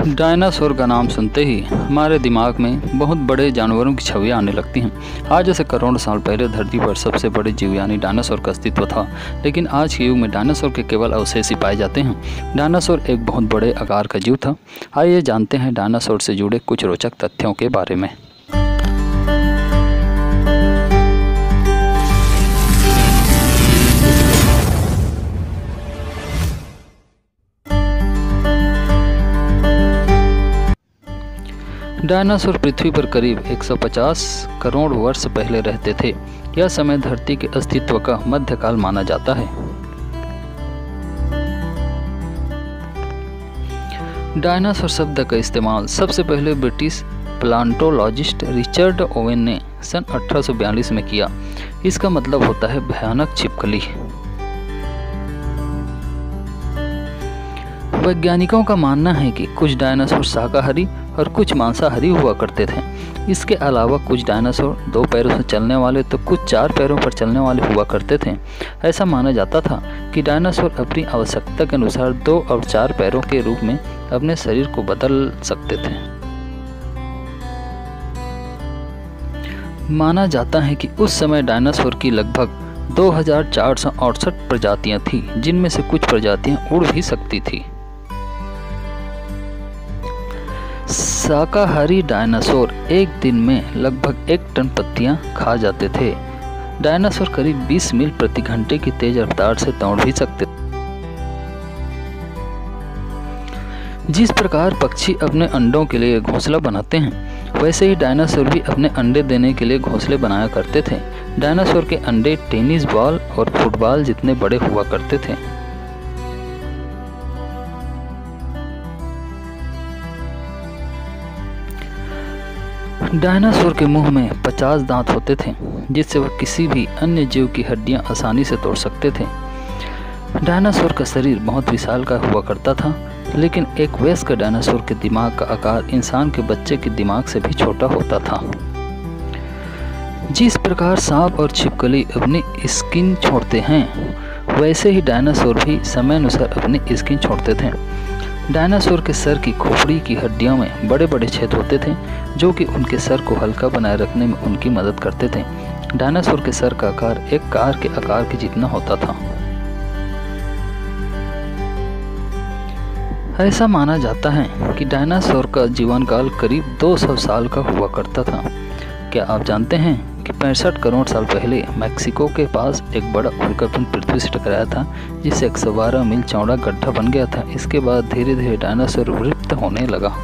Dinosaur का नाम सुनते ही हमारे दिमाग में बहुत बड़े जानवरों की छवियां आने लगती हैं। आज से करोड़ों साल पहले धरती पर सबसे बड़े जीव यानी डायनासोर का अस्तित्व था, लेकिन आज के युग में डायनासोर के केवल अवशेष ही पाए जाते हैं। डायनासोर एक बहुत बड़े आकार का जीव था। आइए जानते हैं डायनासोर से जुड़े कुछ रोचक तथ्यों के बारे में। डायनासोर पृथ्वी पर करीब 150 करोड़ वर्ष पहले रहते थे। यह समय धरती के अस्तित्व का मध्यकाल माना जाता है। डायनासोर शब्द का इस्तेमाल सबसे पहले ब्रिटिश प्लांटोलॉजिस्ट रिचर्ड ओवेन ने सन 1842 में किया। इसका मतलब होता है भयानक छिपकली। वैज्ञानिकों का मानना है कि कुछ डायनासोर शाकाहारी और कुछ मांसाहारी हुआ करते थे। इसके अलावा कुछ डायनासोर 2 पैरों से चलने वाले तो कुछ 4 पैरों पर चलने वाले हुआ करते थे। ऐसा माना जाता था कि डायनासोर अपनी आवश्यकता के अनुसार 2 और 4 पैरों के रूप में अपने शरीर को बदल सकते थे। माना जाता है कि उस समय डायनासोर की लगभग 2468 प्रजातियां थीं, जिनमें से कुछ प्रजातियां उड़ भी सकती थीं। शाकाहारी डायनासोर एक दिन में लगभग 1 टन पत्तियां खा जाते थे। डायनासोर करीब 20 मील प्रति घंटे की तेज रफ्तार से दौड़ भी सकते थे। जिस प्रकार पक्षी अपने अंडों के लिए घोंसला बनाते हैं, वैसे ही डायनासोर भी अपने अंडे देने के लिए घोंसले बनाया करते थे। डायनासोर के अंडे टेनिस बॉल और फुटबॉल जितने बड़े हुआ करते थे। डायनासोर के मुंह में 50 दांत होते थे, जिससे वह किसी भी अन्य जीव की हड्डियां आसानी से तोड़ सकते थे। डायनासोर का शरीर बहुत विशाल का हुआ करता था, लेकिन एक वयस्क डायनासोर के दिमाग का आकार इंसान के बच्चे के दिमाग से भी छोटा होता था। जिस प्रकार सांप और छिपकली अपनी स्किन छोड़ते हैं, वैसे ही डायनासोर भी समय अनुसार अपनी स्किन छोड़ते थे। डायनासोर के सर की खोपड़ी की हड्डियों में बड़े बड़े छेद होते थे, जो कि उनके सर को हल्का बनाए रखने में उनकी मदद करते थे। डायनासोर के सर का आकार एक कार के आकार के जितना होता था। ऐसा माना जाता है कि डायनासोर का जीवन काल करीब 200 साल का हुआ करता था। क्या आप जानते हैं कि 65 करोड़ साल पहले मैक्सिको के पास एक बड़ा उल्कापिंड पृथ्वी से टकराया था, जिससे 112 मील चौड़ा गड्ढा बन गया था। इसके बाद धीरे धीरे डायनासोर विलुप्त होने लगा।